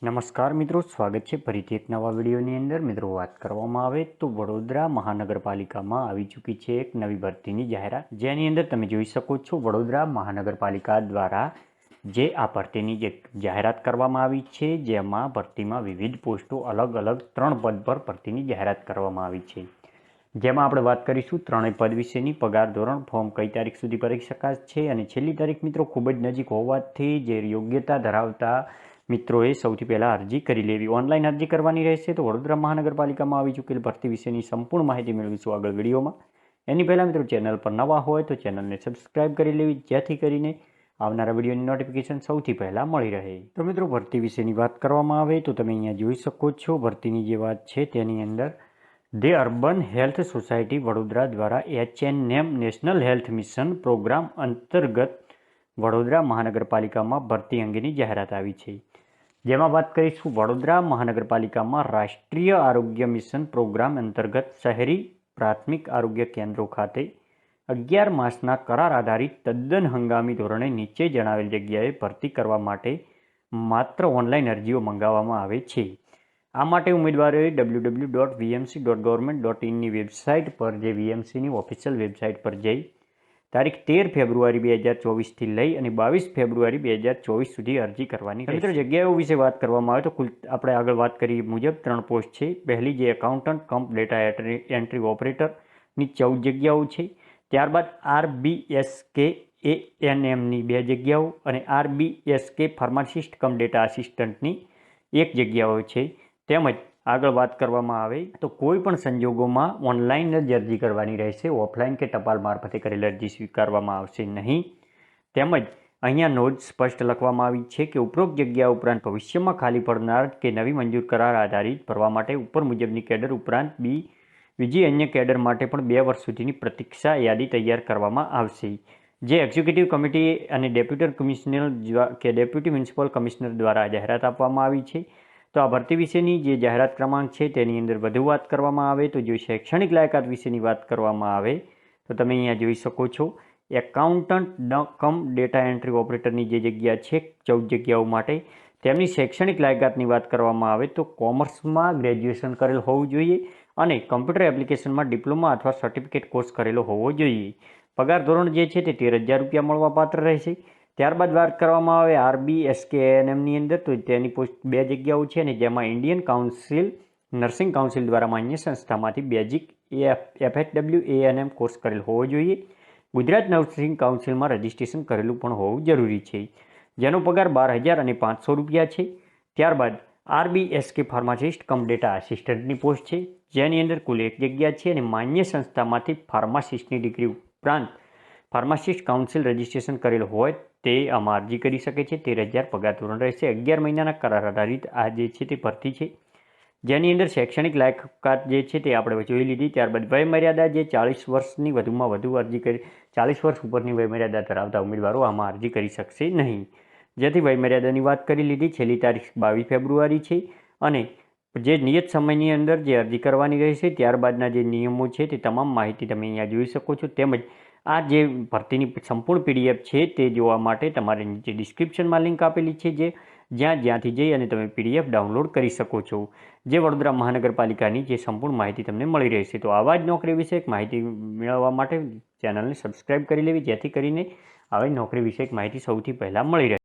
નમસ્કાર મિત્રો, સ્વાગત છે ફરીથી એક નવા વિડીયોની અંદર. મિત્રો, વાત કરવામાં આવે તો વડોદરા મહાનગરપાલિકામાં આવી ચૂકી છે એક નવી ભરતીની જાહેરાત, જેની અંદર તમે જોઈ શકો છો વડોદરા મહાનગરપાલિકા દ્વારા જે આ ભરતીની જે જાહેરાત કરવામાં આવી છે, જેમાં ભરતીમાં વિવિધ પોસ્ટો અલગ અલગ 3 પદ પર ભરતીની જાહેરાત કરવામાં આવી છે. જેમાં આપણે વાત કરીશું ત્રણેય પદ વિશેની. પગાર ધોરણ, ફોર્મ કઈ તારીખ સુધી ભરી શકાય છે અને છેલ્લી તારીખ મિત્રો ખૂબ જ નજીક હોવાથી જે યોગ્યતા ધરાવતા મિત્રોએ સૌથી પહેલાં અરજી કરી લેવી. ઓનલાઈન અરજી કરવાની રહેશે. તો વડોદરા મહાનગરપાલિકામાં આવી ચૂકેલ ભરતી વિશેની સંપૂર્ણ માહિતી મેળવીશું આગળ વિડીયોમાં. એની પહેલાં મિત્રો ચેનલ પર નવા હોય તો ચેનલને સબસ્ક્રાઈબ કરી લેવી, જેથી કરીને આવનારા વિડીયોની નોટિફિકેશન સૌથી પહેલાં મળી રહે. તો મિત્રો, ભરતી વિશેની વાત કરવામાં આવે તો તમે અહીંયા જોઈ શકો છો ભરતીની જે વાત છે તેની અંદર the urban health society Vadodara દ્વારા HNM national health mission programme અંતર્ગત વડોદરા મહાનગરપાલિકામાં ભરતી અંગેની જાહેરાત આવી છે. જેમાં વાત કરીશું વડોદરા મહાનગરપાલિકામાં રાષ્ટ્રીય આરોગ્ય મિશન પ્રોગ્રામ અંતર્ગત શહેરી પ્રાથમિક આરોગ્ય કેન્દ્રો ખાતે 11 માસના કરાર આધારિત તદ્દન હંગામી ધોરણે નીચે જણાવેલ જગ્યાએ ભરતી કરવા માટે માત્ર ઓનલાઈન અરજીઓ મંગાવવામાં આવે છે. આ માટે ઉમેદવારોએ www.vmc.government.in ની વેબસાઇટ પર, જે VMCની ઓફિશિયલ વેબસાઇટ પર જઈ તારીખ 13 ફેબ્રુઆરી 2024થી લઈ અને 22 ફેબ્રુઆરી 2024 સુધી અરજી કરવાની રહેશે. મિત્રો, જગ્યાઓ વિશે વાત કરવામાં આવે તો કુલ આપણે આગળ વાત કરી મુજબ 3 પોસ્ટ છે. પહેલી જે એકાઉન્ટન્ટ કમ ડેટા એન્ટ્રી ઓપરેટરની 14 જગ્યાઓ છે. ત્યારબાદ RBSK ANMની 2 જગ્યાઓ અને RBSK ફાર્માસિસ્ટ કમ ડેટા આસિસ્ટન્ટની 1 જગ્યાઓ છે. તેમજ આગળ વાત કરવામાં આવે તો કોઈ પણ સંજોગોમાં ઓનલાઈન જ અરજી કરવાની રહેશે. ઓફલાઈન કે ટપાલ મારફતે કરેલ અરજી સ્વીકારવામાં આવશે નહીં. તેમજ અહીંયા નોંધ સ્પષ્ટ લખવામાં આવી છે કે ઉપરોક્ત જગ્યા ઉપરાંત ભવિષ્યમાં ખાલી પડનાર કે નવી મંજૂર કરાર આધારિત ભરવા માટે ઉપર મુજબની કેડર ઉપરાંત બીજી અન્ય કેડર માટે પણ 2 વર્ષ સુધીની પ્રતીક્ષા યાદી તૈયાર કરવામાં આવશે, જે એક્ઝિક્યુટિવ કમિટી અને ડેપ્યુટી મ્યુનિસિપલ કમિશનર દ્વારા જાહેરાત આપવામાં આવી છે. તો આ ભરતી વિશેની જે જાહેરાત ક્રમાંક છે તેની અંદર વધુ વાત કરવામાં આવે તો જો શૈક્ષણિક લાયકાત વિશેની વાત કરવામાં આવે તો તમે અહીંયા જોઈ શકો છો એકાઉન્ટન્ટ કમ ડેટા એન્ટ્રી ઓપરેટરની જે જગ્યા છે 14 જગ્યાઓ માટે, તેમની શૈક્ષણિક લાયકાતની વાત કરવામાં આવે તો કોમર્સમાં ગ્રેજ્યુએશન કરેલ હોવું જોઈએ અને કમ્પ્યુટર એપ્લિકેશનમાં ડિપ્લોમા અથવા સર્ટિફિકેટ કોર્સ કરેલો હોવો જોઈએ. પગાર ધોરણ જે છે તે 13,000 રૂપિયા મળવાપાત્ર રહેશે. ત્યારબાદ વાત કરવામાં આવે RBSK ANMની અંદર તો તેની પોસ્ટ 2 જગ્યાઓ છે અને જેમાં ઇન્ડિયન નર્સિંગ કાઉન્સિલ દ્વારા માન્ય સંસ્થામાંથી બેઝિક FHW ANM કોર્સ કરેલ હોવો જોઈએ. ગુજરાત નર્સિંગ કાઉન્સિલમાં રજિસ્ટ્રેશન કરેલું પણ હોવું જરૂરી છે, જેનો પગાર 12,500 રૂપિયા છે. ત્યારબાદ RBSK ફાર્માસિસ્ટ કમ ડેટા આસિસ્ટન્ટની પોસ્ટ છે, જેની અંદર કુલ 1 જગ્યા છે અને માન્ય સંસ્થામાંથી ફાર્માસિસ્ટની ડિગ્રી ઉપરાંત ફાર્માસિસ્ટ કાઉન્સિલ રજિસ્ટ્રેશન કરેલ હોય તે આમાં અરજી કરી શકે છે. 13,000 પગાર ધોરણ રહેશે. 11 મહિનાના કરાર આધારિત આ જે છે તે ભરતી છે, જેની અંદર શૈક્ષણિક લાયકાત જે છે તે આપણે જોઈ લીધી. ત્યારબાદ વયમર્યાદા જે 40 વર્ષની વધુમાં વધુ અરજી કરી 40 વર્ષ ઉપરની વયમર્યાદા ધરાવતા ઉમેદવારો આમાં અરજી કરી શકશે નહીં, જેથી વયમર્યાદાની વાત કરી લીધી. છેલ્લી તારીખ 22 ફેબ્રુઆરી છે અને જે નિયત સમયની અંદર જે અરજી કરવાની રહેશે. ત્યારબાદના જે નિયમો છે તે તમામ માહિતી તમે અહીંયા જોઈ શકો છો. તેમજ આ જે ભરતીની સંપૂર્ણ PDF છે તે જોવા માટે તમારે નીચે ડિસ્ક્રિપ્શનમાં લિંક આપેલી છે, જ્યાંથી જઈ અને તમે PDF ડાઉનલોડ કરી શકો છો, જે વડોદરા મહાનગરપાલિકાની જે સંપૂર્ણ માહિતી તમને મળી રહેશે. તો આવા જ નોકરી વિષયક માહિતી મેળવવા માટે ચેનલને સબસ્ક્રાઈબ કરી લેવી, જેથી કરીને આવી નોકરી વિષયક માહિતી સૌથી પહેલાં મળી રહે.